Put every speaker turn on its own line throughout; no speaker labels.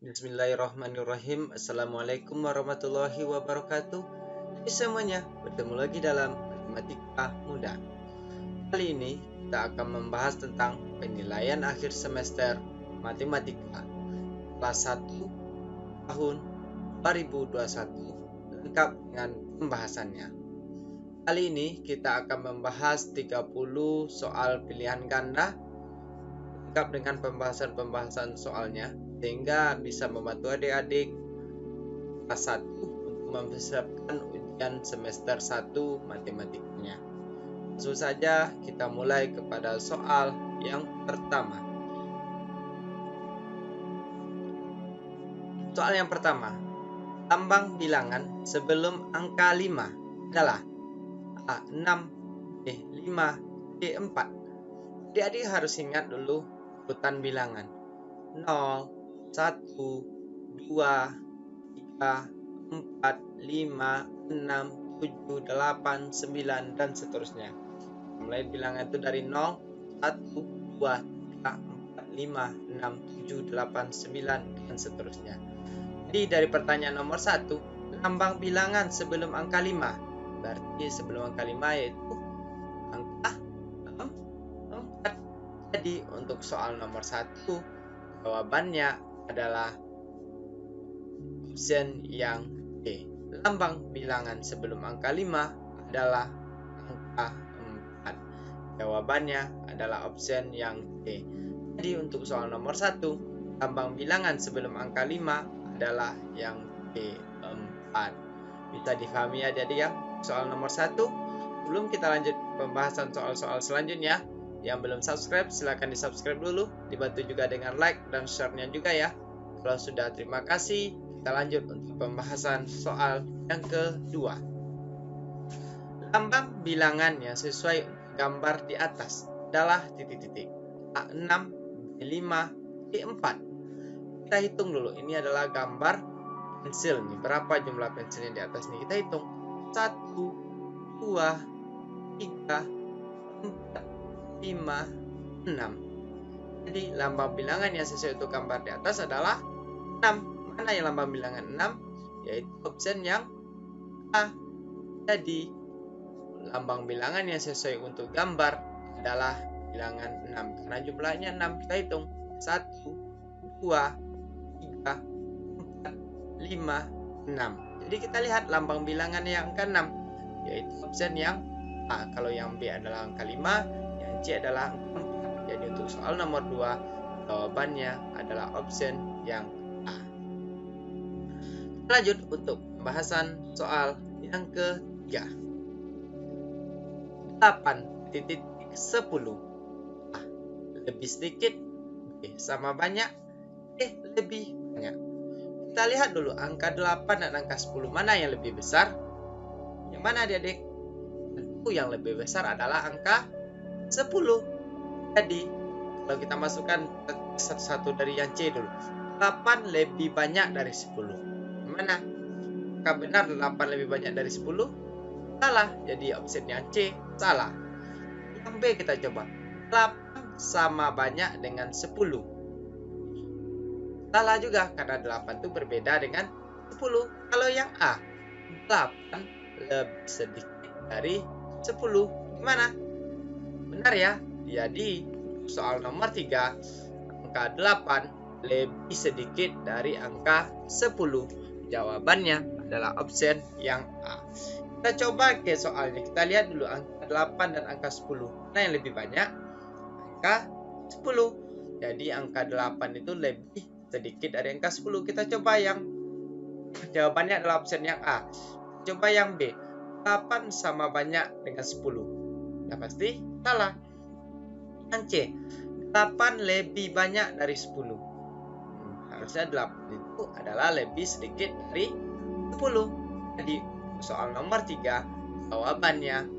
Bismillahirrahmanirrahim. Assalamualaikum warahmatullahi wabarakatuh. Hai semuanya, bertemu lagi dalam Matematika Mudah. Kali ini kita akan membahas tentang penilaian akhir semester Matematika kelas 1 tahun 2021 lengkap dengan pembahasannya. Kali ini kita akan membahas 30 soal pilihan ganda lengkap dengan pembahasan-pembahasan soalnya, sehingga bisa membantu adik-adik kelas 1 untuk mempersiapkan ujian semester 1 matematikanya. Langsung saja kita mulai kepada soal yang pertama. Soal yang pertama, lambang bilangan sebelum angka 5 adalah A6, B5, D4. Adik-adik harus ingat dulu urutan bilangan 0, 1, 2, 3, 4, 5, 6, 7, 8, 9, dan seterusnya. Mulai bilangan itu dari 0, 1, 2, 3, 4, 5, 6, 7, 8, 9, dan seterusnya. Jadi dari pertanyaan nomor 1, lambang bilangan sebelum angka 5. Berarti sebelum angka 5 yaitu angka 4. Jadi untuk soal nomor 1, jawabannya adalah option yang D. Lambang bilangan sebelum angka 5 adalah angka 4. Jawabannya adalah option yang D. Jadi untuk soal nomor 1, lambang bilangan sebelum angka 5 adalah yang D, 4. Bisa difahami adik-adik ya soal nomor 1? Sebelum kita lanjut pembahasan soal-soal selanjutnya, yang belum subscribe silahkan di subscribe dulu, dibantu juga dengan like dan share-nya juga ya. Kalau sudah, terima kasih. Kita lanjut untuk pembahasan soal yang kedua. Lambang bilangan yang sesuai gambar di atas adalah titik-titik A6, B5, D4. Kita hitung dulu, ini adalah gambar pensil nih. Berapa jumlah pensilnya di atas nih? Kita hitung 1, 2, 3, 4, 5, 6. Jadi lambang bilangan yang sesuai untuk gambar di atas adalah 6. Mana yang lambang bilangan 6? Yaitu option yang A. Jadi lambang bilangan yang sesuai untuk gambar adalah bilangan 6. Karena jumlahnya 6, kita hitung 1, 2, 3, 4, 5, 6. Jadi kita lihat lambang bilangan yang ke-6, yaitu option yang A. Kalau yang B adalah angka 5, yang C adalah angka 4. Jadi untuk soal nomor 2, jawabannya adalah option yang A. Lanjut untuk pembahasan soal yang ketiga. 8.10. A. Lebih sedikit, B. Sama banyak, D. Lebih banyak. Kita lihat dulu angka 8 dan angka 10 mana yang lebih besar? Yang mana adik-adik? Tentu yang lebih besar adalah angka 10. Jadi kalau kita masukkan satu-satu dari yang C dulu, 8 lebih banyak dari 10. Mana? Apakah benar 8 lebih banyak dari 10? Salah. Jadi option yang C salah. Yang B kita coba. 8 sama banyak dengan 10. Salah juga, karena 8 itu berbeda dengan 10. Kalau yang A, 8 lebih sedikit dari 10. Gimana? Benar ya? Jadi soal nomor 3, angka 8 lebih sedikit dari angka 10. Jawabannya adalah option yang A. Kita coba ke soalnya. Kita lihat dulu angka 8 dan angka 10. Mana yang lebih banyak? Angka 10. Jadi angka 8 itu lebih sedikit dari angka 10. Kita coba yang jawabannya adalah option yang A. Coba yang B. 8 sama banyak dengan 10. Nah, pasti salah. Yang C. 8 lebih banyak dari 10. Harusnya 8 itu adalah lebih sedikit dari 10. Jadi soal nomor 3, jawabannya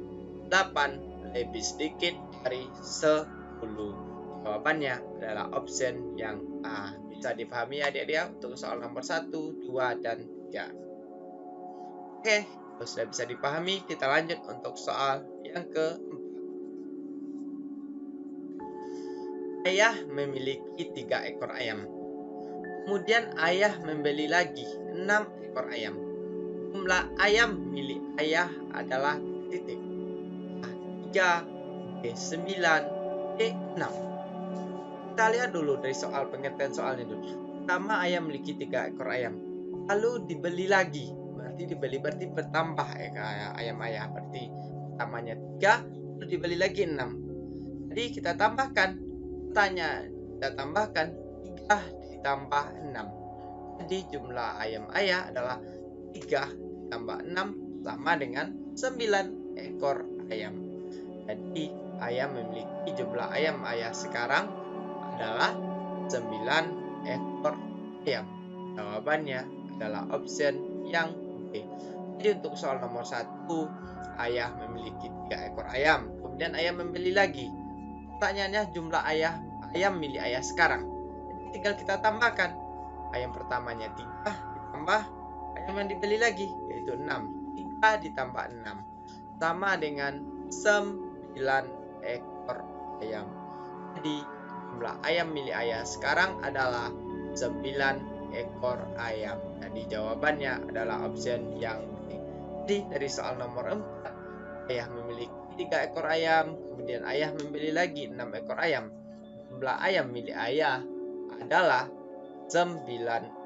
8 lebih sedikit dari 10. Jawabannya adalah option yang A. Bisa dipahami adik-adik untuk soal nomor 1, 2, dan 3. Oke, kalau sudah bisa dipahami, kita lanjut untuk soal yang keempat. Ayah memiliki 3 ekor ayam. Kemudian ayah membeli lagi 6 ekor ayam. Jumlah ayam milik ayah adalah titik. A 3, B 9, C 6. Kita lihat dulu dari soal pengertian soalnya dulu. Pertama, ayah memiliki 3 ekor ayam. Lalu dibeli lagi. Berarti dibeli berarti bertambah ya, ayam ayah. Berarti pertamanya 3, lalu dibeli lagi 6. Jadi kita tambahkan. Kita tambahkan 3 ditambah 6. Jadi jumlah ayam ayah adalah 3 ditambah 6 sama dengan 9 ekor ayam. Jadi ayah memiliki jumlah ayam ayah sekarang adalah 9 ekor ayam. Jawabannya adalah option yang B. Jadi untuk soal nomor 1, ayah memiliki 3 ekor ayam. Kemudian ayah membeli lagi. Pertanyaannya jumlah ayam milik ayah sekarang. Jadi tinggal kita tambahkan. Ayam pertamanya 3 ditambah ayam yang dibeli lagi, yaitu 6. 3 ditambah 6 sama dengan 9 ekor ayam. Jadi jumlah ayam milik ayah sekarang adalah 9 ekor ayam. Jadi jawabannya adalah option yang B. Jadi dari soal nomor 4, ayah memiliki 3 ekor ayam, kemudian ayah membeli lagi 6 ekor ayam. Jumlah ayam milik ayah adalah 9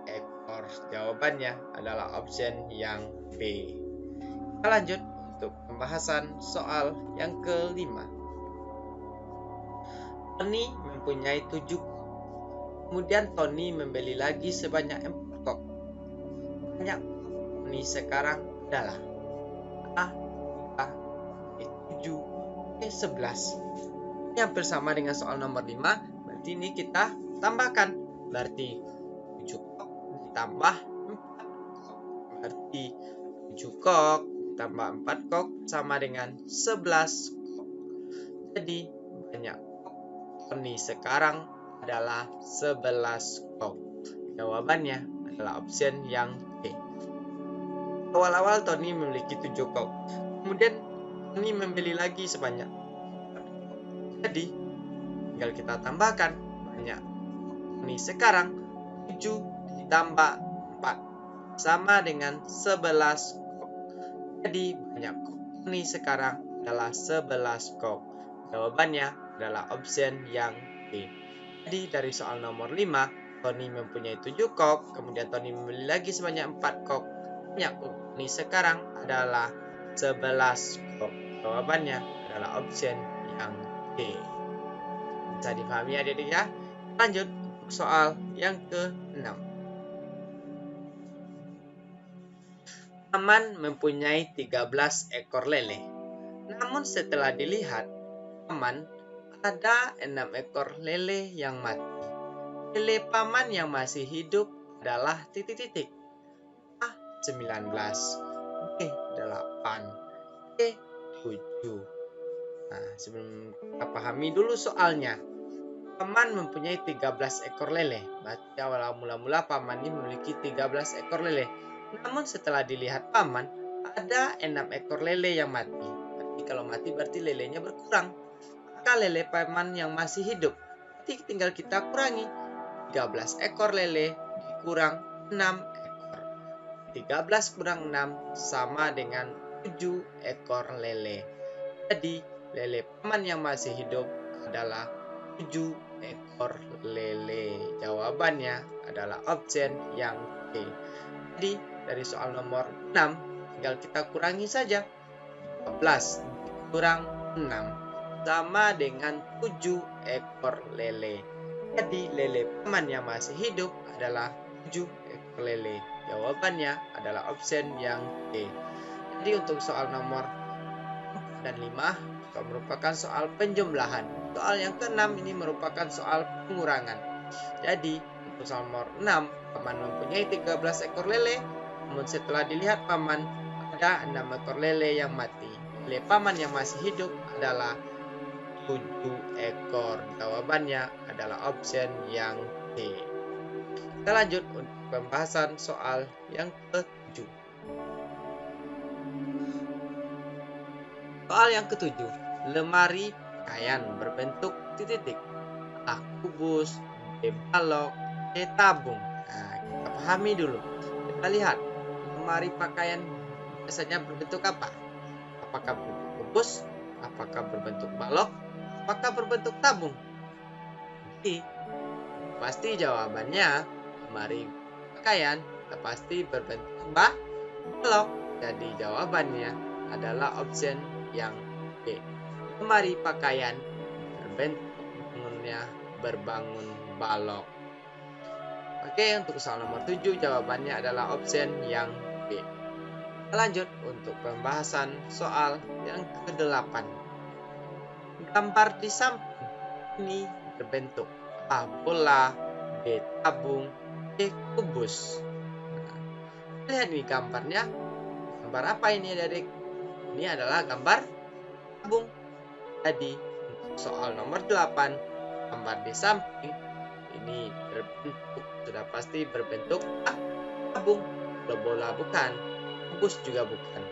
ekor. Jawabannya adalah option yang B. Kita lanjut untuk pembahasan soal yang kelima. Tony mempunyai 7 kok. Kemudian Tony membeli lagi sebanyak 4 kok. Banyak Tony sekarang adalah A 3, B 7, C 11. Ini hampir sama dengan soal nomor 5. Berarti ini kita tambahkan. Berarti 7 kok ditambah 4 kok. Berarti 7 kok ditambah 4 kok sama dengan 11 kok. Jadi banyak kok Tony sekarang adalah 11 kok. Jawabannya adalah option yang B. Awal-awal Tony memiliki 7 kok. Kemudian Tony membeli lagi sebanyak 4 kok. Jadi tinggal kita tambahkan. Banyak Tony sekarang 7 ditambah 4 sama dengan 11 kok. Jadi banyak kok Tony sekarang adalah 11 kok. Jawabannya adalah option yang B. Jadi dari soal nomor 5, Tony mempunyai 7 kok, kemudian Tony membeli lagi sebanyak 4 kok. Banyak kok Tony sekarang adalah 11 kok. Jawabannya adalah option yang D. Bisa dipahami adik-adik ya? Lanjut untuk soal yang ke-6. Paman mempunyai 13 ekor lele. Namun setelah dilihat, paman ada 6 ekor lele yang mati. Lele paman yang masih hidup adalah titik-titik. A 19, B 8, C 7. Nah, sebelum kita pahami dulu soalnya. Paman mempunyai 13 ekor lele. Berarti awal mula-mula paman ini memiliki 13 ekor lele. Namun setelah dilihat paman, ada 6 ekor lele yang mati. Berarti kalau mati berarti lelenya berkurang. Maka lele paman yang masih hidup, berarti tinggal kita kurangi. 13 ekor lele dikurang 6 ekor. 13 kurang 6 sama dengan 7 ekor lele. Jadi lele paman yang masih hidup adalah 7 ekor lele. Jawabannya adalah option yang D. Jadi dari soal nomor 6 tinggal kita kurangi saja. 13 kurang 6 sama dengan 7 ekor lele. Jadi lele paman yang masih hidup adalah 7 ekor lele. Jawabannya adalah option yang D. Jadi untuk soal nomor 4 dan 5 merupakan soal penjumlahan. Soal yang ke-6 ini merupakan soal pengurangan. Jadi untuk soal nomor 6, paman mempunyai 13 ekor lele. Namun setelah dilihat paman ada 6 ekor lele yang mati. Lele paman yang masih hidup adalah 7 ekor. Jawabannya adalah option yang D. Kita lanjut untuk pembahasan soal yang ke-7. Soal yang ke-7, lemari pakaian berbentuk titik-titik. A kubus, B balok, C tabung. Kita pahami dulu. Kita lihat, lemari pakaian biasanya berbentuk apa? Apakah berbentuk kubus? Apakah berbentuk balok? Apakah berbentuk tabung? Jadi, pasti jawabannya lemari pakaian pasti berbentuk balok. Jadi jawabannya adalah option yang B. Lemari pakaian berbangun balok. Oke, untuk soal nomor 7 jawabannya adalah option yang B. Kita lanjut untuk pembahasan soal yang ke-8. Gambar di samping ini berbentuk A. Bola, B. Tabung, C. Kubus. Nah, lihat nih gambarnya. Gambar apa ini adik? Ini adalah gambar tabung. Jadi untuk soal nomor 8, gambar di samping ini sudah pasti berbentuk tabung. Bola bukan, kubus juga bukan.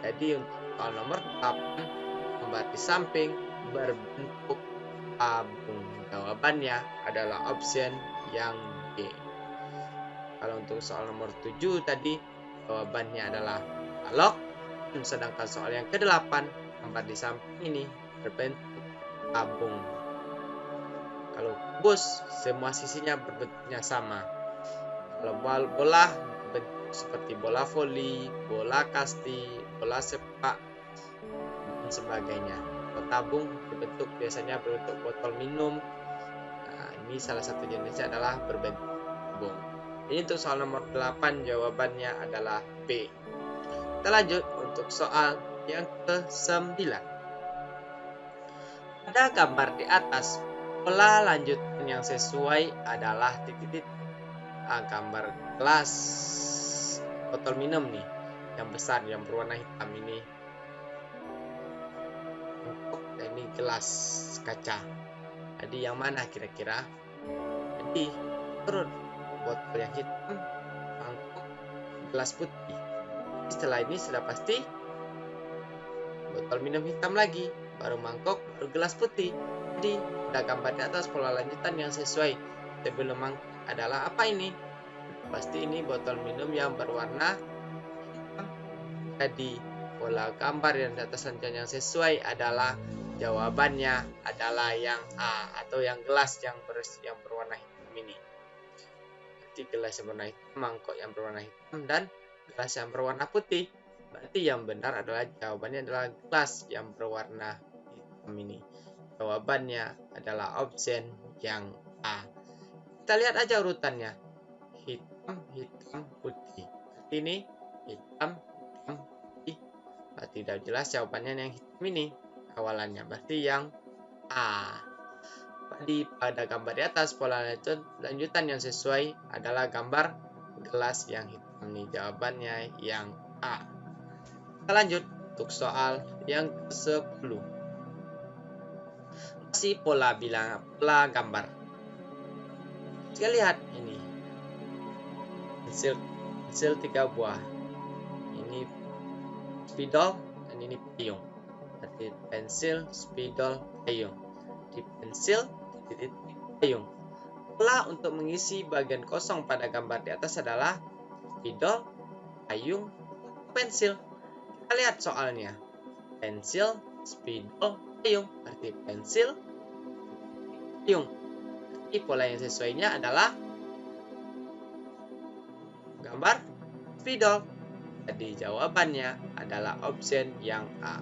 Jadi untuk soal nomor 8, gambar di samping berbentuk tabung. Jawabannya adalah option yang B. Kalau untuk soal nomor 7 tadi jawabannya adalah balok. Sedangkan soal yang ke-8, gambar di samping ini berbentuk tabung. Kalau kubus, semua sisinya berbentuknya sama. Kalau bola berbentuk seperti bola voli, bola kasti, bola sepak, dan sebagainya. Kalau tabung biasanya berbentuk botol minum. Nah, ini salah satu jenisnya adalah berbentuk tabung. Ini untuk soal nomor 8 jawabannya adalah B. Kita lanjut untuk soal yang ke-9. Pada gambar di atas, pola lanjutan yang sesuai adalah titik-titik. Gambar gelas botol minum nih, yang besar yang berwarna hitam ini. Ini gelas kaca. Jadi yang mana kira-kira? Jadi turun botol yang hitam, mangkok, gelas putih. Setelah ini sudah pasti botol minum hitam lagi, baru mangkok, baru gelas putih. Jadi pada gambar di atas pola lanjutan yang sesuai sebelum mangkok adalah apa ini? Pasti ini botol minum yang berwarna hitam. Jadi pola gambar yang di atas lanjutan yang sesuai adalah jawabannya adalah yang A, atau yang gelas yang berwarna hitam ini. Jadi gelas yang berwarna hitam, mangkok yang berwarna hitam, dan gelas yang berwarna putih. Berarti yang benar adalah jawabannya adalah gelas yang berwarna hitam ini. Jawabannya adalah option yang A. Kita lihat aja urutannya. Hitam, hitam, putih. Berarti ini hitam, hitam, putih. Berarti tidak jelas jawabannya yang hitam ini awalannya. Berarti yang A. Pada gambar di atas pola lanjutan yang sesuai adalah gambar gelas yang hitam ini. Jawabannya yang A. Kita lanjut untuk soal yang ke-10. Masih pola gambar. Kita lihat ini. Pensil 3 buah. Ini spidol dan ini payung. Berarti pensil, spidol, payung. Di pensil, titik payung. Pola untuk mengisi bagian kosong pada gambar di atas adalah spidol, payung, pensil. Kita lihat soalnya. Pensil, spidol, payung. Berarti pensil, payung. Jadi pola yang sesuainya adalah gambar spidol. Jadi jawabannya adalah option yang A.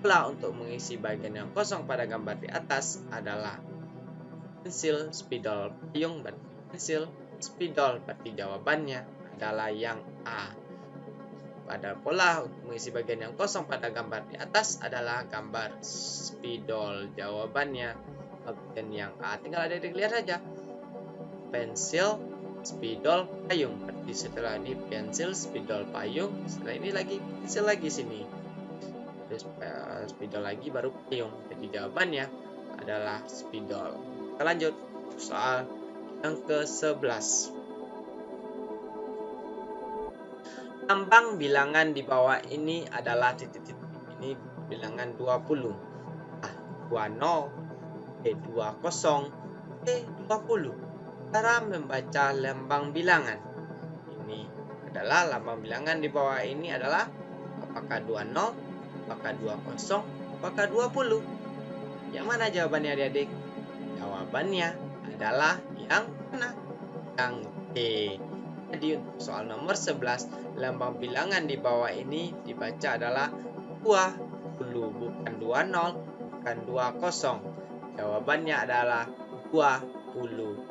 Pola untuk mengisi bagian yang kosong pada gambar di atas adalah pensil, spidol, payung. Berarti pensil, spidol. Berarti jawabannya adalah yang A. Pada pola untuk mengisi bagian yang kosong pada gambar di atas adalah gambar spidol. Jawabannya option yang A. Tinggal adik-adik lihat saja. Pensil, spidol, payung. Berarti setelah ini pensil, spidol, payung. Setelah ini lagi pensil lagi sini. Terus spidol lagi baru payung. Jadi jawabannya adalah spidol. Kita lanjut soal yang ke-11. Lambang bilangan di bawah ini adalah titik-titik. Ini bilangan 20. 20, B20, C20. Cara membaca lambang bilangan. adalah lambang bilangan di bawah ini adalah apakah 20, apakah 20, apakah 20? Yang mana jawabannya adik-adik? Jawabannya adalah yang mana? Yang D. Jadi untuk soal nomor 11, lambang bilangan di bawah ini dibaca adalah 20, bukan 20, bukan 20. Jawabannya adalah 20.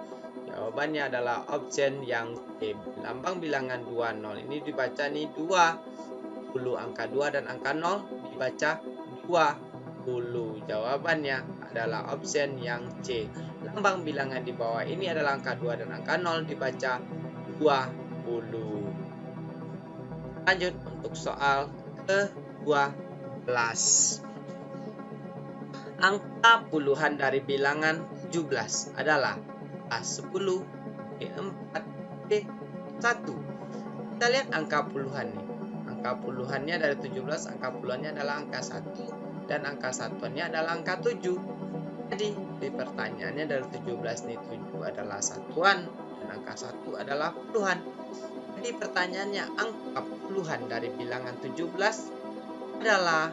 Jawabannya adalah option yang D. Lambang bilangan 20 ini dibaca nih 20. Angka 2 dan angka 0 dibaca 20. Jawabannya adalah option yang C. Lambang bilangan di bawah ini adalah angka 2 dan angka 0 dibaca 20. Lanjut untuk soal ke-12. Angka puluhan dari bilangan 17 adalah A10, B4, B1. Kita lihat angka puluhan nih. Angka puluhannya dari 17, angka puluhannya adalah angka 1 dan angka satuannya adalah angka 7. Jadi di pertanyaannya dari 17 nih 7 adalah satuan dan angka 1 adalah puluhan. Jadi pertanyaannya angka puluhan dari bilangan 17 adalah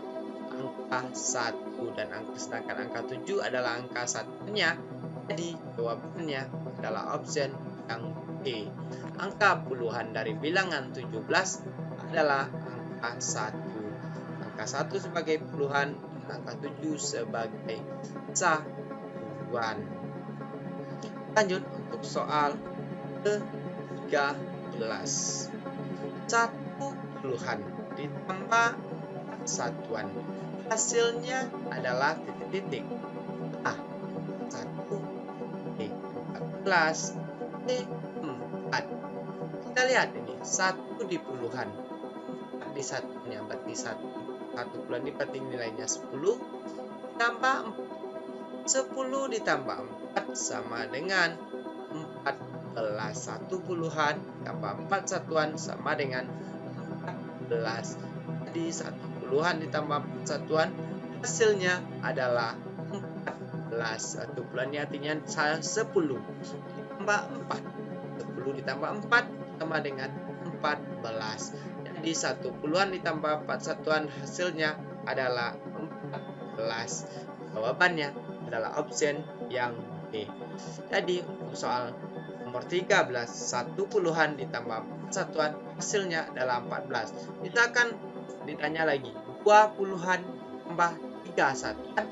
angka 1 dan sedangkan angka 7 adalah angka satunya. Jadi jawabannya adalah option yang D. Angka puluhan dari bilangan 17 adalah angka 1. Angka 1 sebagai puluhan dan angka 7 sebagai satuan. Lanjut untuk soal ke-13. 1 puluhan ditambah satuan. Hasilnya adalah titik-titik. A. 1, B. 14, B. 4. Kita lihat ini, 1 di puluhan. 4 di satunya, berarti 1 puluhan ini berarti nilainya 10. Ditambah 4. 10 ditambah 4 sama dengan 14. 1 puluhan tambah 4 satuan sama dengan 14. Jadi 1 puluhan ditambah 4 satuan hasilnya adalah 14. 1 puluhannya artinya 10 ditambah 4. 10 ditambah 4 sama dengan 14. Jadi 1 puluhan ditambah 4 satuan hasilnya adalah 14. Jawabannya adalah option yang B. Jadi untuk soal nomor 13, 1 puluhan ditambah 4 satuan hasilnya adalah 14. Kita akan ditanya lagi 2 puluhan tambah 3 satuan.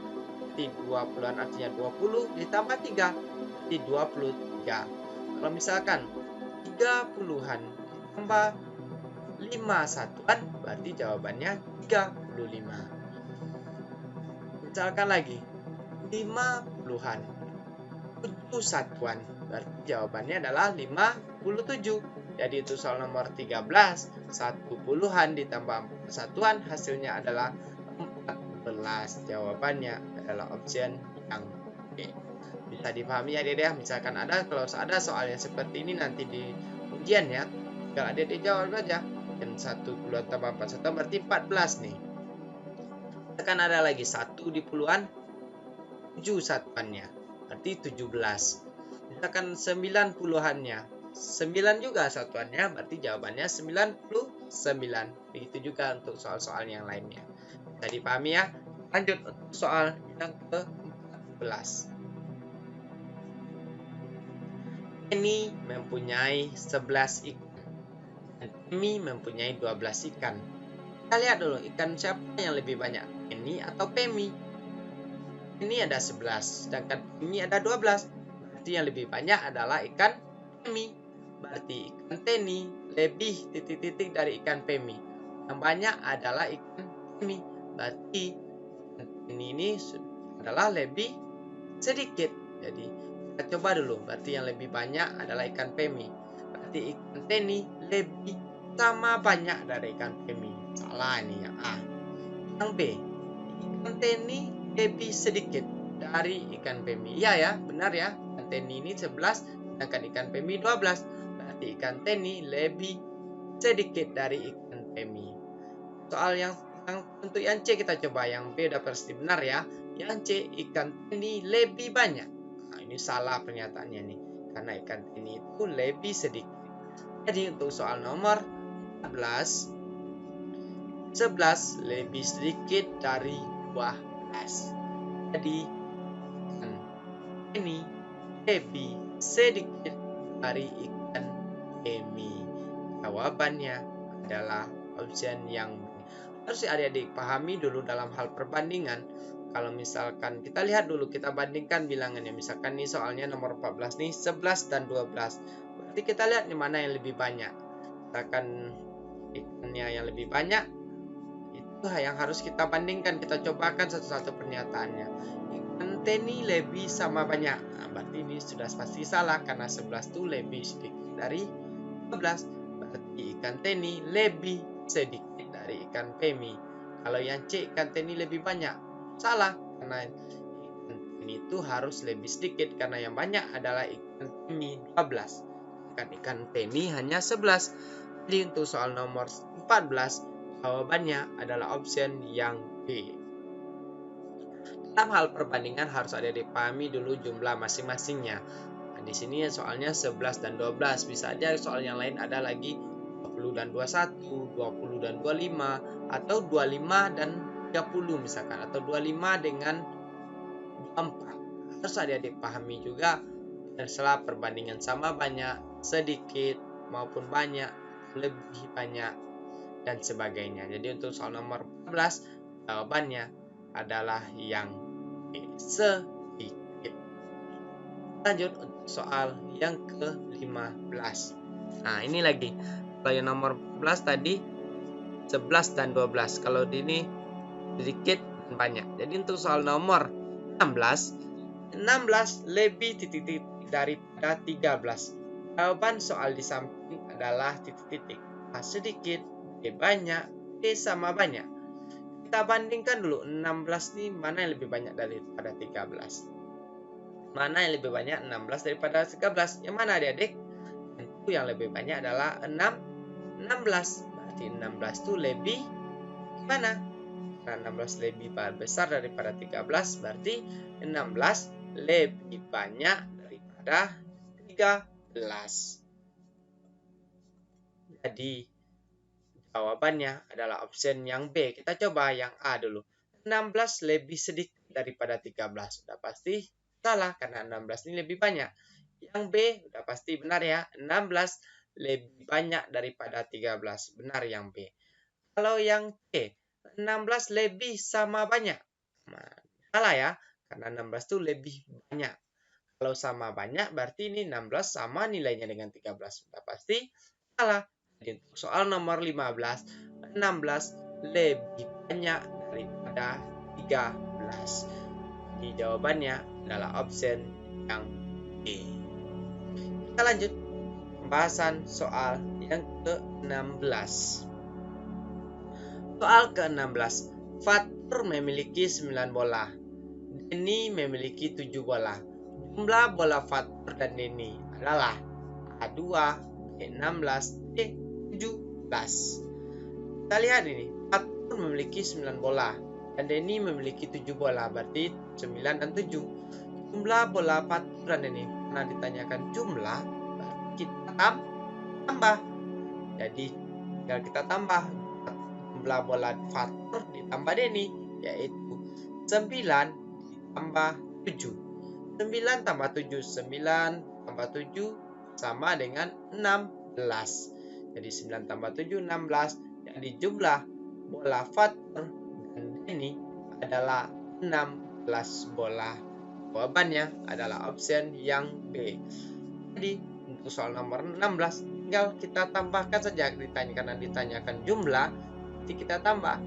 Jadi 2 puluhan artinya 20 ditambah 3 jadi 23. Kalau misalkan 3 puluhan ditambah 5 satuan berarti jawabannya 35. Misalkan lagi 5 puluhan 7 satuan berarti jawabannya adalah 57. Jadi itu soal nomor 13, 1 puluhan ditambah 4 satuan hasilnya adalah 14. Jawabannya adalah option yang B. Bisa dipahami ya adik-adik. Misalkan kalau ada soal yang seperti ini nanti di ujian ya, tinggal adik-adik jawab aja. Dan 1 puluhan tambah 4 satuan berarti 14 nih. Akan ada lagi 1 di puluhan 7 satuannya berarti 17. Misalkan 9 puluhannya 9 juga satuannya berarti jawabannya 99. Begitu juga untuk soal-soal yang lainnya. Bisa dipahami ya. Lanjut untuk soal yang ke-14. Penny mempunyai 11 ikan dan Pemi mempunyai 12 ikan. Kita lihat dulu ikan siapa yang lebih banyak, Penny atau Pemi? Penny ada 11 sedangkan Pemi ada 12. Berarti yang lebih banyak adalah ikan Pemi. Berarti ikan Penny lebih titik-titik dari ikan Pemi. Yang banyak adalah ikan Pemi. Berarti ikan Penny ini adalah lebih sedikit. Jadi kita coba dulu. Berarti yang lebih banyak adalah ikan Pemi. Berarti ikan Penny lebih sama banyak dari ikan Pemi. Salah ini yang A. Yang B. Ikan Penny lebih sedikit dari ikan Pemi. Iya ya, benar ya. Ikan Penny ini 11 sedangkan ikan Pemi 12. Ikan Penny lebih sedikit dari ikan Pemi. Soal yang untuk yang C kita coba. Yang B udah pasti benar ya. Yang C ikan Penny lebih banyak. Nah, ini salah pernyataannya nih. Karena ikan Penny itu lebih sedikit. Jadi untuk soal nomor 14, 11 lebih sedikit dari 12. Jadi ikan ini lebih sedikit dari ikan Emi. Jawabannya adalah option yang B. Harus adik-adik pahami dulu dalam hal perbandingan. Kalau misalkan kita lihat dulu, kita bandingkan bilangannya. Misalkan nih soalnya nomor 14 nih 11 dan 12. Berarti kita lihat nih mana yang lebih banyak. Misalkan ikannya yang lebih banyak, itu yang harus kita bandingkan. Kita cobakan satu-satu pernyataannya. Ikan teni lebih sama banyak. Nah, berarti ini sudah pasti salah karena 11 itu lebih sedikit dari 12. Berarti ikan teni lebih sedikit dari ikan pemi. Kalau yang C, ikan teni lebih banyak. Salah, karena ikan teni itu harus lebih sedikit karena yang banyak adalah ikan pemi 12. Ikan teni hanya 11. Jadi untuk soal nomor 14, jawabannya adalah option yang B. Dalam hal perbandingan harus ada dipahami dulu jumlah masing-masingnya. Nah, di sini soalnya 11 dan 12. Bisa aja soal yang lain ada lagi 20 dan 21, 20 dan 25, atau 25 dan 30 misalkan, atau 25 dengan 24. Harus adik-adik pahami juga setelah perbandingan sama banyak, sedikit, maupun banyak, lebih banyak, dan sebagainya. Jadi untuk soal nomor 14, jawabannya adalah yang B, sedikit. Lanjut untuk soal yang ke-15. Nah, ini lagi. Kalau yang nomor 14 tadi 11 dan 12. Kalau di ini sedikit dan banyak. Jadi untuk soal nomor 16 lebih titik-titik daripada 13. Jawaban soal di samping adalah titik-titik. A sedikit, B banyak, B sama banyak. Kita bandingkan dulu 16 ini mana yang lebih banyak daripada 13. Mana yang lebih banyak 16 daripada 13? Yang mana adik-adik? Tentu yang lebih banyak adalah 16. Berarti 16 itu lebih mana? Karena 16 lebih besar daripada 13, berarti 16 lebih banyak daripada 13. Jadi jawabannya adalah option yang B. Kita coba yang A dulu. 16 lebih sedikit daripada 13. Sudah pasti salah karena 16 ini lebih banyak. Yang B sudah pasti benar ya. 16 lebih banyak daripada 13. Benar yang B. Kalau yang C, 16 lebih sama banyak. Nah, salah ya. Karena 16 itu lebih banyak. Kalau sama banyak berarti ini 16 sama nilainya dengan 13. Sudah pasti salah. Jadi untuk soal nomor 15, 16 lebih banyak daripada 13. Jadi jawabannya adalah option yang B. Kita lanjut pembahasan soal yang ke-16. Soal ke-16. Fatur memiliki 9 bola. Denny memiliki 7 bola. Jumlah bola Fatur dan Denny adalah A2, B16, D17. Kita lihat ini. Fatur memiliki 9 bola. Dan Denny memiliki 7 bola. Berarti 9 dan 7. Jumlah bola Fatur dan Denny. Karena ditanyakan jumlah, berarti kita tambah. Jadi tinggal kita tambah jumlah bola Fatur ditambah Denny, yaitu 9 ditambah 7. 9 tambah 7, 9 tambah 7 sama dengan 16. Jadi 9 tambah 7, 16. Jadi jumlah bola Fatur dan Denny adalah 16 bola. Jawabannya adalah option yang B. Jadi untuk soal nomor 16 tinggal kita tambahkan saja, karena ditanyakan jumlah, jadi kita tambah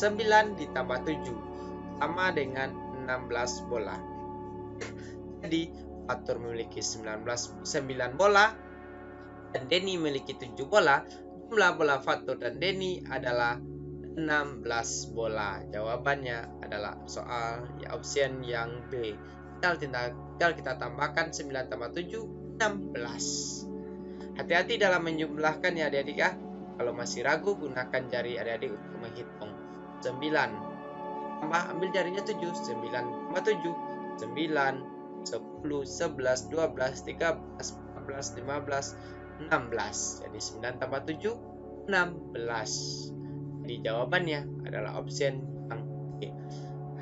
9 ditambah 7 sama dengan 16 bola. Jadi Fatur memiliki 9 bola dan Denny memiliki 7 bola. Jumlah bola Fatur dan Denny adalah 16 bola. Jawabannya adalah soal option yang B. Tinggal kita tambahkan 9 tambah 7, 16. Hati-hati dalam menjumlahkan ya adik-adik ya. Kalau masih ragu, gunakan jari adik-adik untuk menghitung. 9 tambah, ambil jarinya 7. 9 tambah 7, 9, 10, 11, 12, 13, 14, 15, 16. Jadi 9 tambah 7, 16. Jadi jawabannya adalah option yang B.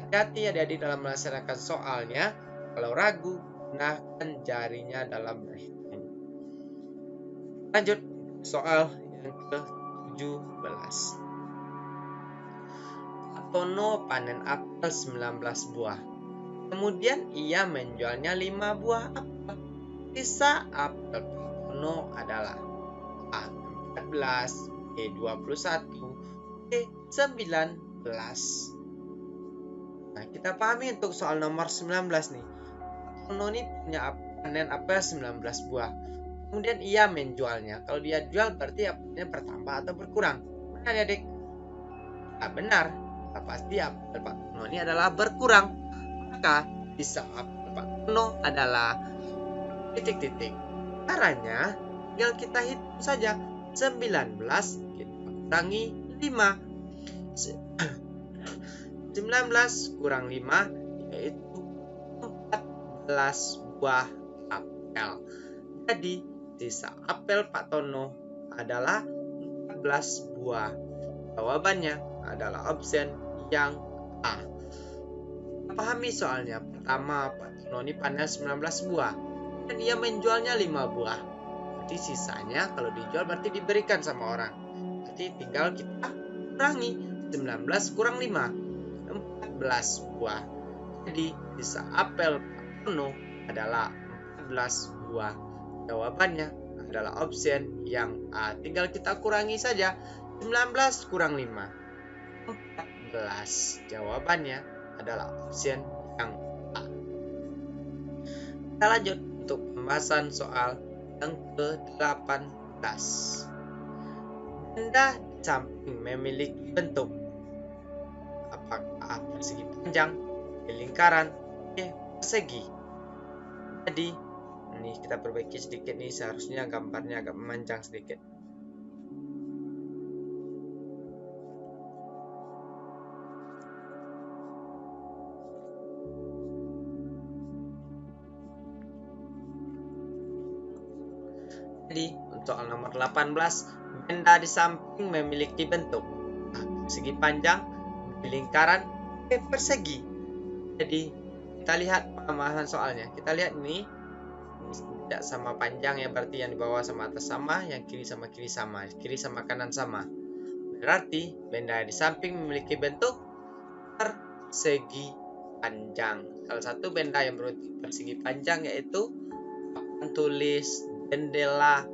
Hati-hati adik-adik dalam melaksanakan soalnya. Kalau ragu, gunakan jarinya dalam berhitung. Lanjut soal yang ke-17. Pak Tono panen apel 19 buah. Kemudian ia menjualnya 5 buah apel. Sisa apel Pak Tono adalah A. 14, B. 21, C. 19. Nah, kita pahami untuk soal nomor 19 nih. Tono ini punya panen apel 19 buah. Kemudian ia menjualnya. Kalau dia jual berarti apelnya bertambah atau berkurang. Benar ya, Dek? Nah, benar. Nah, pasti apel Pak Tono ini adalah berkurang. Maka sisa apel Pak Tono adalah titik-titik. Caranya tinggal kita hitung saja. 19 kita kurangi 5. 19 kurang 5 yaitu 14 buah apel. Jadi sisa apel Pak Tono adalah 14 buah. Jawabannya adalah option yang A. Pahami soalnya. Pertama, Pak Tono ini panen 19 buah dan ia menjualnya 5 buah. Berarti sisanya kalau dijual berarti diberikan sama orang. Berarti tinggal kita kurangi 19 kurang 5, 14 buah. Jadi sisa apel Pak Tono adalah 14 buah. Jawabannya adalah option yang A. Tinggal kita kurangi saja. 19 kurang 5, 14. Jawabannya adalah option yang A. Kita lanjut untuk pembahasan soal yang ke-18. Benda di samping memiliki bentuk apakah persegi panjang, lingkaran, persegi. Jadi ini kita perbaiki sedikit nih, seharusnya gambarnya agak memanjang sedikit. Jadi untuk nomor 18, benda di samping memiliki bentuk persegi panjang, lingkaran, persegi. Jadi kita lihat pemahaman soalnya. Kita lihat ini tidak sama panjang ya, berarti yang di bawah sama atas sama, yang kiri sama kiri sama, kiri sama kanan sama. Berarti benda di samping memiliki bentuk persegi panjang. Salah satu benda yang berbentuk persegi panjang yaitu papan tulis, jendela,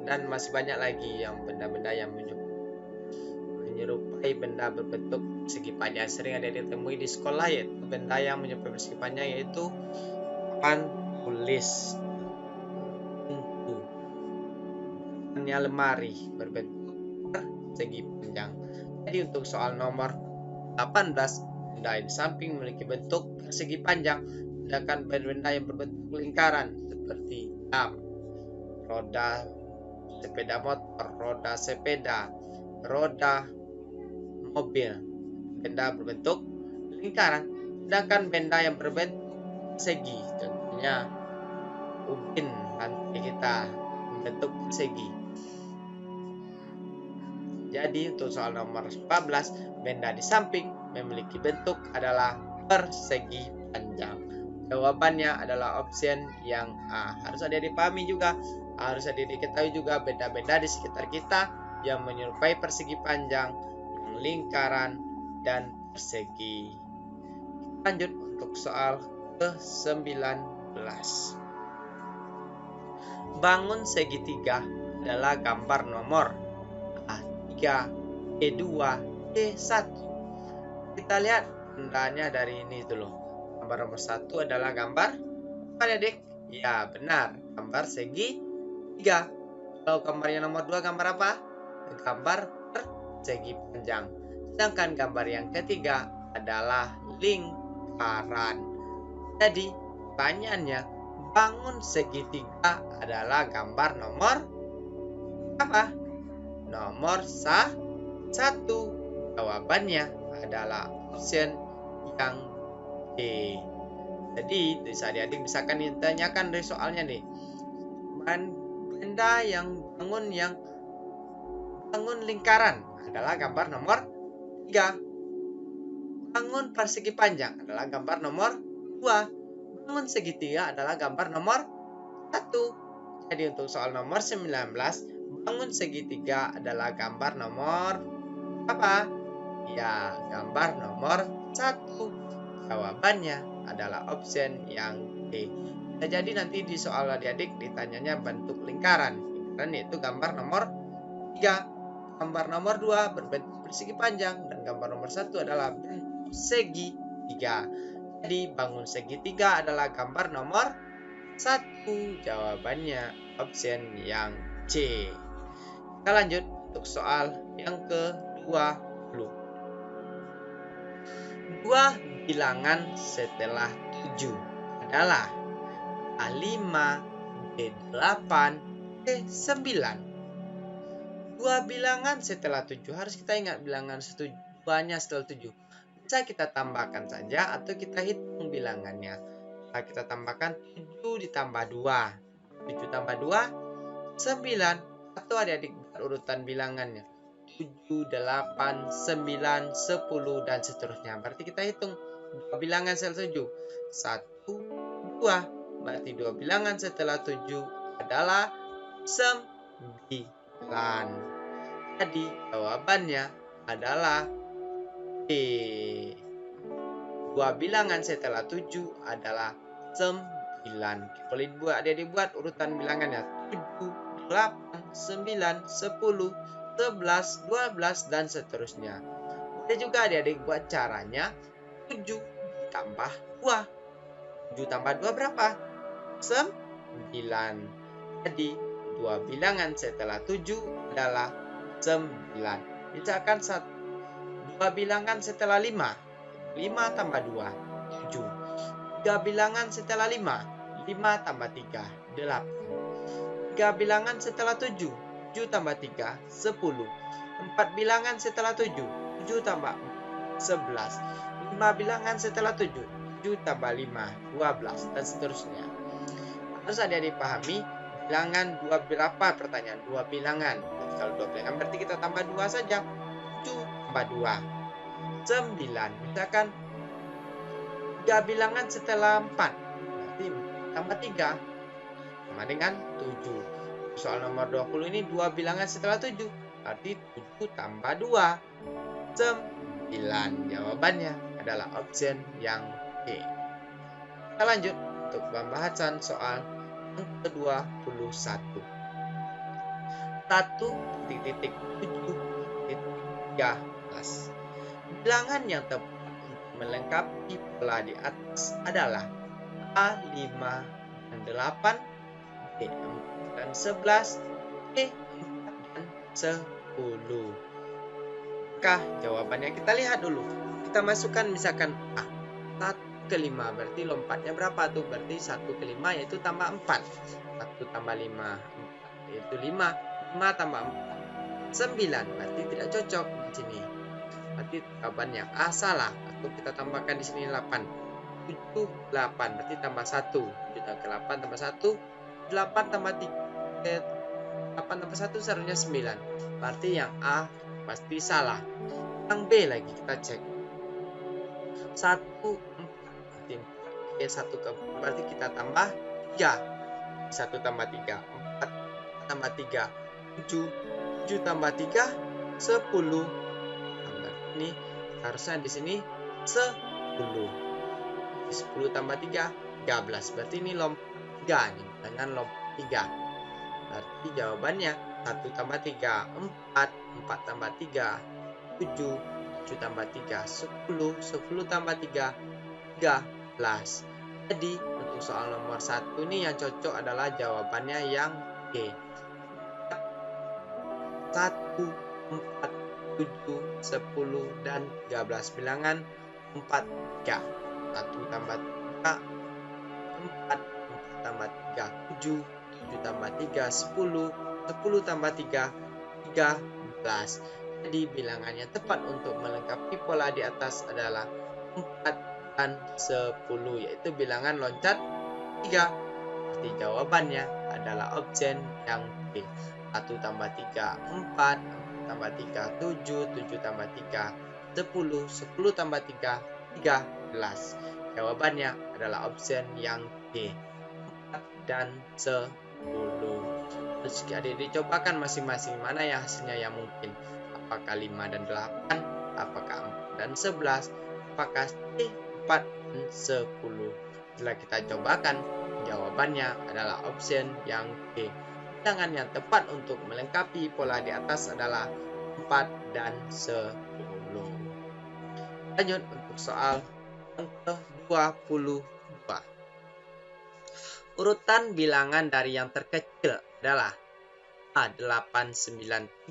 dan masih banyak lagi yang benda-benda yang menyerupai benda berbentuk persegi panjang. Sering ada ditemui di sekolah, yaitu benda yang menyerupai persegi panjang yaitu papan tulis, pintu, lemari berbentuk persegi panjang. Jadi untuk soal nomor 18, benda di samping memiliki bentuk persegi panjang, sedangkan benda yang berbentuk lingkaran seperti jam, roda sepeda motor, roda sepeda, roda mobil, benda berbentuk lingkaran. Sedangkan benda yang berbentuk persegi, contohnya ubin, nanti kita membentuk persegi. Jadi untuk soal nomor 14, benda di samping memiliki bentuk adalah persegi panjang. Jawabannya adalah option yang A. Harus ada dipahami juga, harus ada diketahui juga benda-benda di sekitar kita yang menyerupai persegi panjang, yang lingkaran, dan persegi. Lanjut untuk soal ke-19. Bangun segitiga adalah gambar nomor A3, E2, E1. Kita lihat bendanya dari ini dulu. Gambar nomor 1 adalah gambar apa ya, Dek? Ya, benar. Gambar segitiga. Kalau gambar yang nomor 2 gambar apa? Gambar persegi panjang. Sedangkan gambar yang ketiga adalah lingkaran. Jadi, pertanyaannya, bangun segitiga adalah gambar nomor apa? Nomor 1. Jawabannya adalah option yang D. Jadi bisa adik-adik misalkan ditanyakan dari soalnya nih, benda yang bangun yang Bangun lingkaran adalah gambar nomor 3. Bangun persegi panjang adalah gambar nomor 2. Bangun segitiga adalah gambar nomor 1. Jadi untuk soal nomor 19, bangun segitiga adalah gambar nomor apa? Ya, gambar nomor 1. Jawabannya adalah option yang D. Nah, jadi nanti di soal adik-adik ditanyanya bentuk lingkaran. Lingkaran yaitu gambar nomor 3. Gambar nomor 2 berbentuk persegi panjang. Dan gambar nomor 1 adalah bentuk segitiga. Jadi bangun segitiga adalah gambar nomor 1. Jawabannya option yang C. Kita lanjut untuk soal yang ke-20. Dua bilangan setelah 7 adalah A5, B8, C9. Dua bilangan setelah 7, harus kita ingat bilangan duanya setelah 7. Bisa kita tambahkan saja atau kita hitung bilangannya. Nah, kita tambahkan 7 ditambah 2. 7 tambah 2, 9. Atau adik-adik urutan bilangannya. 7, 8, 9, 10, dan seterusnya. Berarti kita hitung dua bilangan setelah 7. 1, 2. Berarti dua bilangan setelah 7 adalah 9. Jadi jawabannya adalah B. Dua bilangan setelah 7 adalah 9. Boleh dibuat urutan bilangannya. 7, 8, 9, 10, 11, 12, dan seterusnya. Boleh juga adik-adik buat caranya 7 tambah 2. 7 tambah 2 berapa? 9. Jadi dua bilangan setelah 7 adalah 9. Misalkan dua bilangan setelah 5. 5 tambah 2, 7. Tiga bilangan setelah 5. 5 tambah 3, 8. Tiga bilangan setelah 7. 7 tambah 3, 10. 4 bilangan setelah 7. 7 tambah 11. 5 bilangan setelah 7. 7 tambah 5, 12, dan seterusnya. Harus ada dipahami bilangan dua berapa pertanyaan. Dua bilangan. Kalau dua bilangan berarti kita tambah 2 saja. 7 tambah 2, 9. Misalkan 3 bilangan setelah 4. Berarti tambah 3 sama dengan 7. Soal nomor 20 ini dua bilangan setelah 7. Berarti 7 tambah 2, 9. Jawabannya adalah option yang D. Kita lanjut untuk pembahasan soal yang ke-21. 1.7.13. Bilangan yang tepat untuk melengkapi pola di atas adalah A5 dan 8, B4 dan 11, E4 dan 10. Maka jawabannya kita lihat dulu. Kita masukkan misalkan A 1 ke 5, berarti lompatnya berapa tuh? Berarti 1 ke 5 yaitu tambah 4. 1 tambah 5, 4 yaitu 5. 5 tambah 4, 9. Berarti tidak cocok di sini. Berarti jawabannya A salah. Atau kita tambahkan di sini 8. 7, 8. Berarti tambah 1. 7 ke 8 tambah 1. 8 tambah 3. 8 tambah 1 seharusnya 9. Berarti yang A pasti salah. Yang B lagi kita cek. 1, 4. Berarti 1 ke 4. Berarti kita tambah 3. 1 tambah 3. 4 tambah 3. 7. 7 tambah 3. 10. Ini harusnya di sini 10. 10 tambah 3, 13. Berarti ini lompat 3 nih, dengan lompat 3. Berarti jawabannya 1 tambah 3, 4. 4 tambah 3, 7. 7 tambah 3, 10. 10 tambah 3, 13. Jadi untuk soal nomor 1 ini yang cocok adalah jawabannya yang D. 1, 4, 7, 10, dan 13 bilangan 4, 3. 1 tambah 3, 4. 4 tambah 3, 7. 7 tambah 3, 10. 10 tambah 3, 13. Jadi bilangannya tepat untuk melengkapi pola di atas adalah 4 dan 10, yaitu bilangan loncat 3. Jadi jawabannya adalah option yang B. 1 tambah 3, 4. tambah 3, 7, 7 tambah 3, 10, 10 tambah 3, 13. Jawabannya adalah option yang D, 4 dan 10. Terus adik-adik cobakan masing-masing mana yang hasilnya yang mungkin. Apakah 5 dan 8, apakah 4 dan 11, apakah C, 4 dan 10. Setelah kita cobakan, jawabannya adalah option yang D. Bilangan yang tepat untuk melengkapi pola di atas adalah 4 dan 10. Lanjut untuk soal yang ke-22. Urutan bilangan dari yang terkecil adalah A893,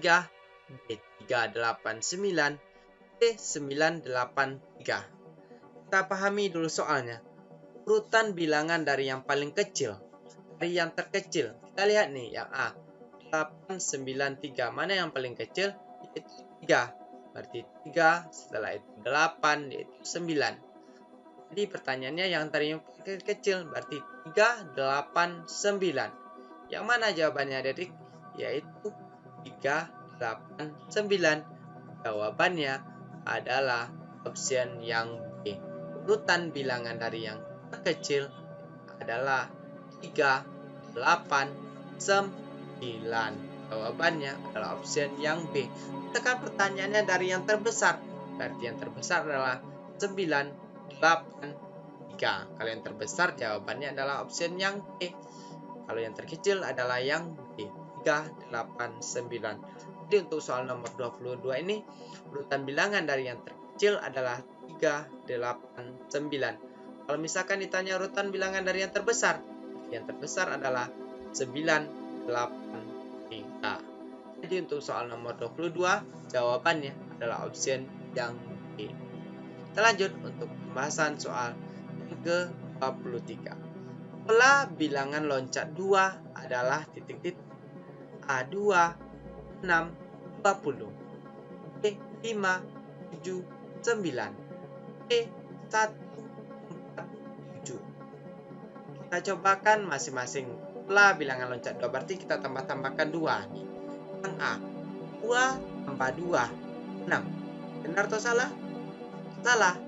B389, C983. Kita pahami dulu soalnya. Urutan bilangan dari yang paling kecil, dari yang terkecil. Kita lihat nih, yang A, 893. Mana yang paling kecil? Yaitu 3. Berarti 3, setelah itu 8, yaitu 9. Jadi pertanyaannya yang tadi yang kecil, berarti 3, 8, 9. Yang mana jawabannya, adik? Yaitu 3, 8, 9. Jawabannya adalah option yang B. Urutan bilangan dari yang terkecil adalah 3, 8, 9. Jawabannya adalah option yang B. Tekan pertanyaannya dari yang terbesar. Berarti yang terbesar adalah 9, 8, 3. Kalau yang terbesar jawabannya adalah option yang B. Kalau yang terkecil adalah yang B, 3, 8, 9. Jadi untuk soal nomor 22 ini, urutan bilangan dari yang terkecil adalah 3, 8, 9. Kalau misalkan ditanya urutan bilangan dari yang terbesar adalah 9, 8, 3. Jadi untuk soal nomor 22, jawabannya adalah option yang B. Kita lanjut untuk pembahasan soal yang ke-23. Pola bilangan loncat 2 adalah titik-titik A2, 6, 20, B, 5, 7, 9, C, 1, 4, 7. Kita cobakan masing-masing pola bilangan loncat 2. Berarti kita tambah-tambahkan 2 nih. Yang A, 2 tambah 2, 6. Benar atau salah? Salah.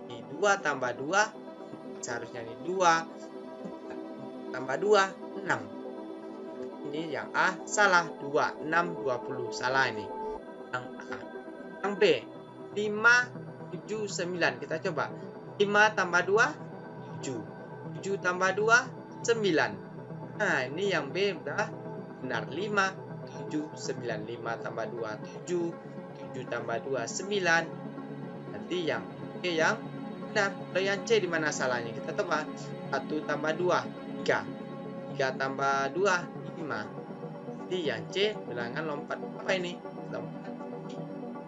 Di 2 tambah 2, seharusnya ini 2 tambah 2, 6. Ini yang A salah, 2, 6, 20. Salah ini. Yang A. Yang B, 5, 7, 9. Kita coba. 5 tambah 2, 7. 7 tambah 2, 9. Nah, ini yang B udah benar. 5, 7, 9. 5 tambah 2, 7. 7 tambah 2, 9. Nanti yang B yang benar. Kalau yang C di mana salahnya? Kita coba. 1 tambah 2, 3. 3 tambah 2, 5. Jadi yang C bilangan lompat apa ini? Lompat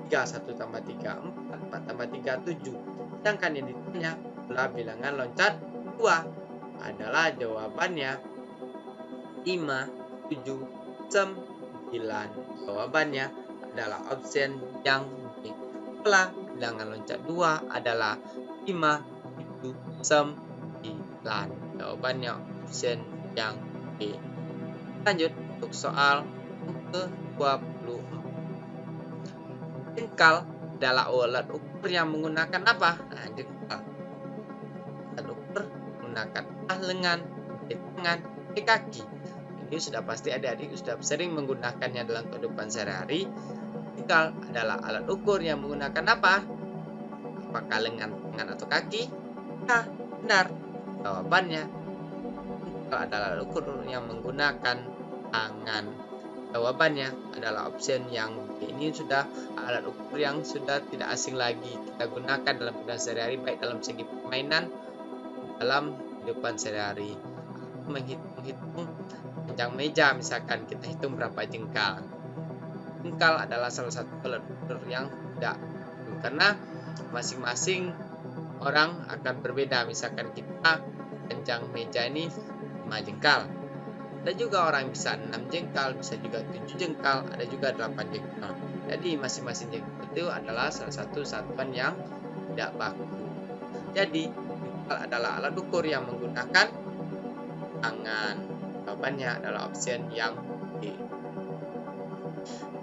3. 1 tambah 3, 4. 4 tambah 3, 7. Sedangkan yang ditanya adalah bilangan loncat 2. Adalah jawabannya 5, 7, 9. Jawabannya adalah option yang B. Pola bilangan loncat 2 adalah 5, 7, 9. Jawabannya option yang B. Lanjut untuk soal ke-24. Jengkal adalah alat ukur yang menggunakan apa? Nah, jengkal. Alat ukur menggunakan A lengan, B tangan, C kaki. Ini sudah pasti adik-adik sudah sering menggunakannya dalam kehidupan sehari-hari. Jengkal adalah alat ukur yang menggunakan apa? Apakah lengan, tangan, atau kaki? Nah, benar. Jawabannya jengkal adalah alat ukur yang menggunakan tangan. Jawabannya adalah option yang B. Ini sudah alat ukur yang sudah tidak asing lagi kita gunakan dalam kehidupan sehari-hari, baik dalam segi permainan, dalam kehidupan sehari-hari. Menghitung panjang meja, misalkan kita hitung berapa jengkal. Jengkal adalah salah satu alat ukur yang tidak, karena masing-masing orang akan berbeda. Misalkan kita panjang meja ini 5 jengkal. Ada juga orang bisa 6 jengkal, bisa juga 7 jengkal, ada juga 8 jengkal. Jadi masing-masing jengkal itu adalah salah satu satuan yang tidak baku. Jadi jengkal adalah alat ukur yang menggunakan tangan. Jawabannya adalah option yang B.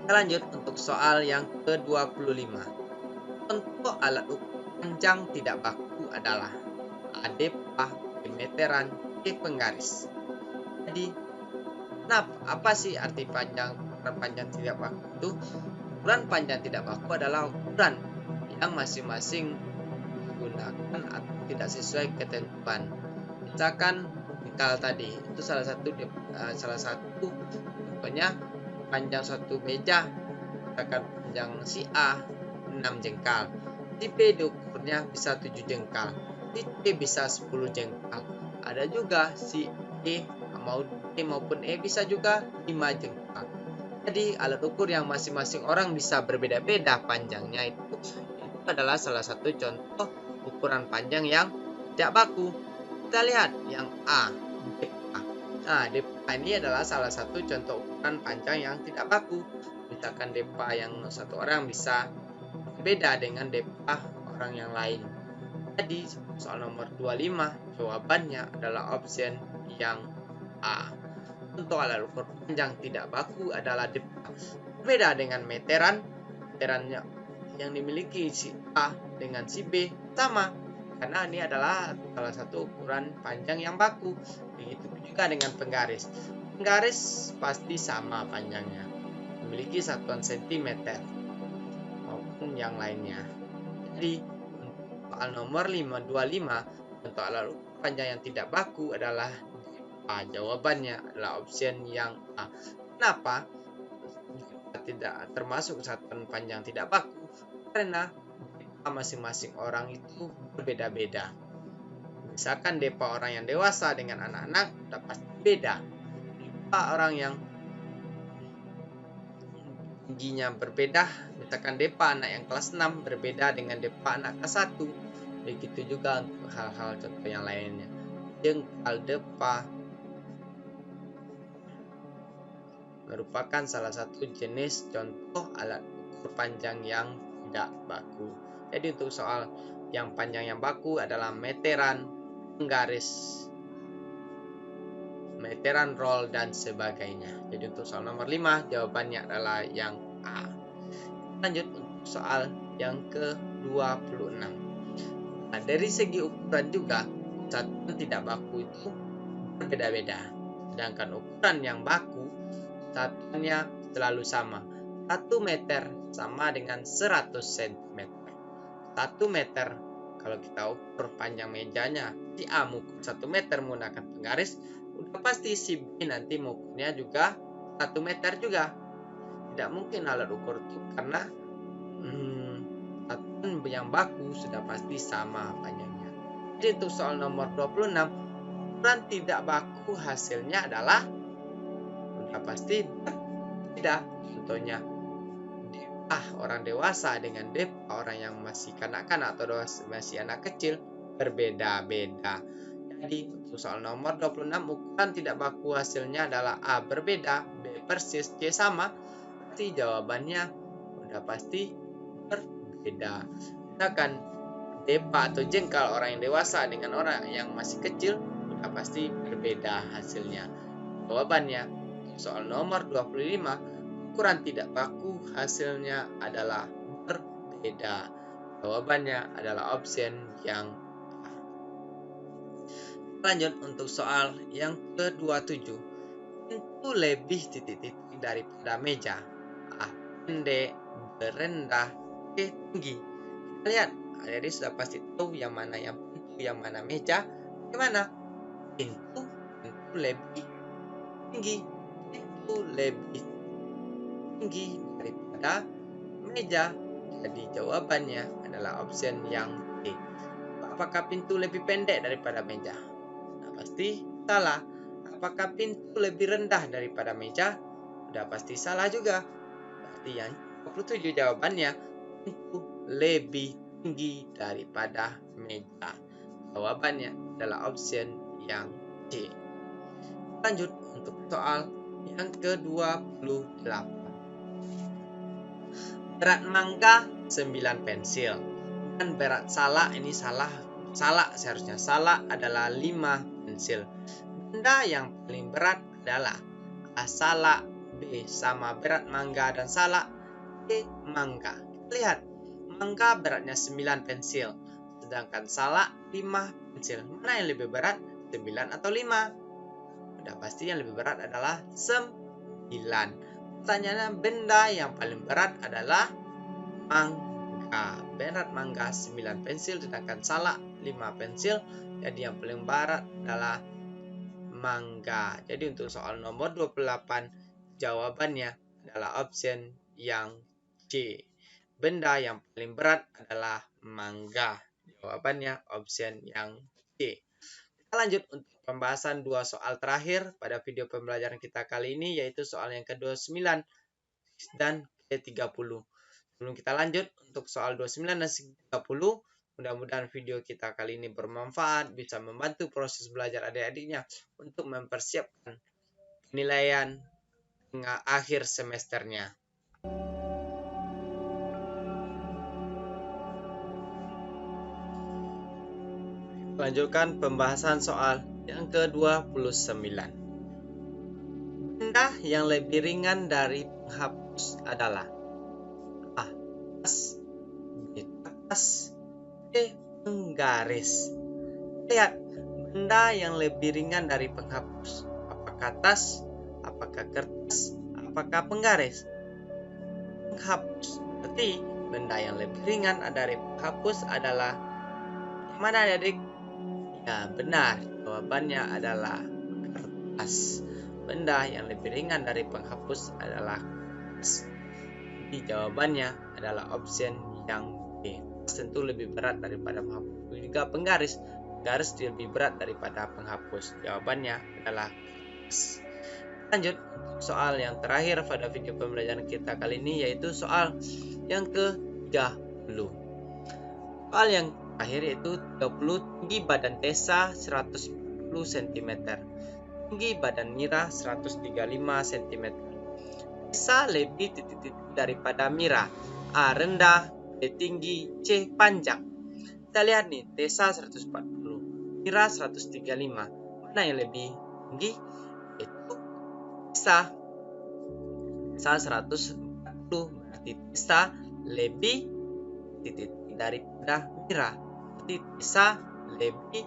Kita lanjut untuk soal yang ke-25. Contoh alat ukur panjang tidak baku adalah A. Depa, B. Meteran, C. Penggaris. Jadi, apa sih arti ukuran panjang tidak baku itu? Ukuran panjang tidak baku adalah ukuran yang masing-masing digunakan atau tidak sesuai ketentuan. Misalkan jengkal tadi itu salah satu contohnya panjang suatu meja, misalkan panjang si A 6 jengkal, si B diukurnya bisa 7 jengkal, si C bisa 10 jengkal. Ada juga si E maupun E bisa juga 5 jengkal. Jadi alat ukur yang masing-masing orang bisa berbeda-beda panjangnya itu adalah salah satu contoh ukuran panjang yang tidak baku. Kita lihat yang A, depa. Nah, depa ini adalah salah satu contoh ukuran panjang yang tidak baku. Misalkan depa yang satu orang bisa berbeda dengan depa orang yang lain. Jadi soal nomor 25 jawabannya adalah option yang A. Untuk alat ukur panjang tidak baku adalah depa. Berbeda dengan meteran. Meterannya yang dimiliki si A dengan si B sama, karena ini adalah salah satu ukuran panjang yang baku. Begitu juga dengan penggaris. Penggaris pasti sama panjangnya, memiliki satuan sentimeter maupun yang lainnya. Jadi soal nomor 525 untuk alat ukur panjang yang tidak baku adalah A. Jawabannya adalah option yang A. Kenapa tidak termasuk satuan panjang tidak baku? Karena masing-masing orang itu berbeda-beda. Misalkan depa orang yang dewasa dengan anak-anak sudah pasti beda. Depa orang yang tingginya berbeda, misalkan depa anak yang kelas 6 berbeda dengan depa anak kelas 1. Begitu juga untuk hal-hal contoh yang lainnya. Jengkal depa merupakan salah satu jenis contoh alat ukur panjang yang tidak baku. Jadi untuk soal yang panjang yang baku adalah meteran, penggaris, meteran roll, dan sebagainya. Jadi untuk soal nomor 5 jawabannya adalah yang A. Lanjut untuk soal yang ke-26. Nah, dari segi ukuran juga satuan tidak baku itu berbeda-beda. Sedangkan ukuran yang baku satuannya selalu sama. 1 meter sama dengan 100 cm. 1 meter kalau kita ukur panjang mejanya, si A mengukur 1 meter menggunakan penggaris, udah pasti si B nanti mengukurnya juga 1 meter juga. Tidak mungkin alat ukur itu, karena satuan yang baku sudah pasti sama panjangnya. Jadi untuk soal nomor 26, ukuran tidak baku hasilnya adalah pasti beda. Contohnya depa orang dewasa dengan depa orang yang masih kanak-kanak atau masih anak kecil berbeda-beda. Jadi untuk soal nomor 26 ukuran tidak baku hasilnya adalah A berbeda, B persis, C sama. Berarti jawabannya udah pasti berbeda. Misalkan depa atau jengkal orang yang dewasa dengan orang yang masih kecil udah pasti berbeda hasilnya. Jawabannya soal nomor 25, ukuran tidak baku hasilnya adalah berbeda. Jawabannya adalah option yang A. Lanjut untuk soal yang ke-27. Pintu lebih titik-titik daripada meja. A. Pendek, B. Rendah, C. Tinggi. Kita lihat, jadi sudah pasti tahu yang mana yang pintu, yang mana meja. Gimana? Pintu lebih tinggi. Lebih tinggi daripada meja. Jadi jawabannya adalah option yang D. Apakah pintu lebih pendek daripada meja? Nah, pasti salah. Apakah pintu lebih rendah daripada meja? Udah pasti salah juga. Berarti yang 27 jawabannya pintu lebih tinggi daripada meja. Jawabannya adalah option yang C. Lanjut untuk soal yang ke-28. Berat mangga 9 pensil. Dan berat salak ini seharusnya salak adalah 5 pensil. Benda yang paling berat adalah A. Salak, B. B sama berat mangga dan salak, C mangga. Kita lihat, mangga beratnya 9 pensil, sedangkan salak 5 pensil. Mana yang lebih berat, 9 atau 5? Udah pasti yang lebih berat adalah 9. Pertanyaannya, benda yang paling berat adalah mangga. Berat mangga 9 pensil, sedangkan salak 5 pensil. Jadi yang paling berat adalah mangga. Jadi untuk soal nomor 28, jawabannya adalah option yang C. Benda yang paling berat adalah mangga. Jawabannya option yang C. Kita lanjut untuk pembahasan 2 soal terakhir pada video pembelajaran kita kali ini, yaitu soal yang ke-29 dan ke-30. Sebelum kita lanjut untuk soal 29 dan 30, mudah-mudahan video kita kali ini bermanfaat, bisa membantu proses belajar adik-adiknya untuk mempersiapkan penilaian akhir semesternya. Lanjutkan pembahasan soal yang ke-29. Benda yang lebih ringan dari penghapus adalah A. Tas, B. Kertas, C. Penggaris. Lihat, benda yang lebih ringan dari penghapus. Apakah tas? Apakah kertas? Apakah penggaris? Penghapus. Berarti benda yang lebih ringan dari penghapus adalah yang mana, adik? Ya, benar. Jawabannya adalah kertas. Benda yang lebih ringan dari penghapus adalah kertas. Jadi jawabannya adalah option yang B. Kertas tentu lebih berat daripada penghapus. Juga penggaris. Penggaris lebih berat daripada penghapus. Jawabannya adalah kertas. Lanjut soal yang terakhir pada video pembelajaran kita kali ini, yaitu soal yang ke-30. Soal yang terakhir yaitu 30. Tinggi badan Tessa 140 cm, tinggi badan Mira 135 cm. Tessa lebih daripada Mira. A. Rendah, B. Tinggi, C. Panjang. Kita lihat nih, Tessa 140, Mira 135. Mana yang lebih tinggi? Itu Tessa. Tessa 140, berarti Tessa lebih daripada Mira. Berarti Tessa lebih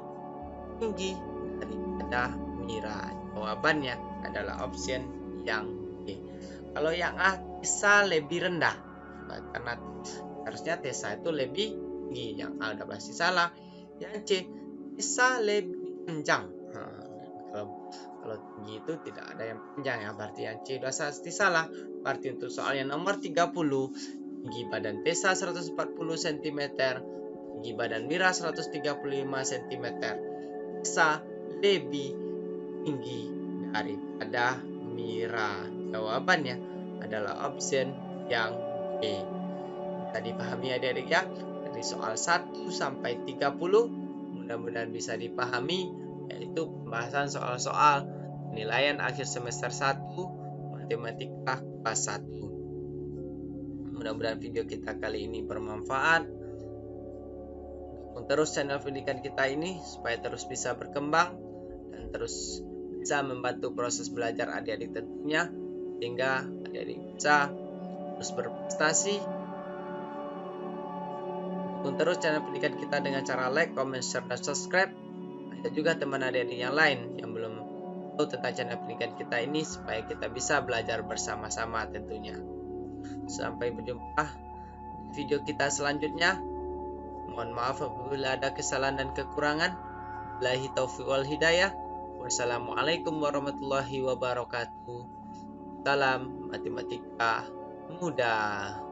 tinggi daripada Mira. Jawabannya adalah option yang B. Kalau yang A, Tessa lebih rendah. Karena harusnya Tessa itu lebih tinggi. Yang A udah pasti salah. Yang C, Tessa lebih panjang. Kalau tinggi itu tidak ada yang panjang ya. Berarti yang C udah pasti salah. Berarti untuk soal yang nomor 30, tinggi badan Tessa 140 cm, tinggi badan Mira 135 cm. Tessa lebih tinggi daripada Mira. Jawabannya adalah option yang B. Bisa dipahami adik-adik ya. Dari soal 1 sampai 30 mudah-mudahan bisa dipahami, yaitu pembahasan soal-soal penilaian akhir semester 1 matematika kelas 1. Mudah-mudahan video kita kali ini bermanfaat. Dukung terus channel pendidikan kita ini supaya terus bisa berkembang dan terus bisa membantu proses belajar adik-adik tentunya, sehingga adik-adik bisa terus berprestasi. Dukung terus channel pendidikan kita dengan cara like, comment, share, dan subscribe. Ada juga teman adik-adik yang lain yang belum tahu tentang channel pendidikan kita ini, supaya kita bisa belajar bersama-sama tentunya. Sampai berjumpa di video kita selanjutnya. Mohon maaf apabila ada kesalahan dan kekurangan. Billahi taufiq wal hidayah. Wassalamualaikum warahmatullahi wabarakatuh. Salam matematika mudah.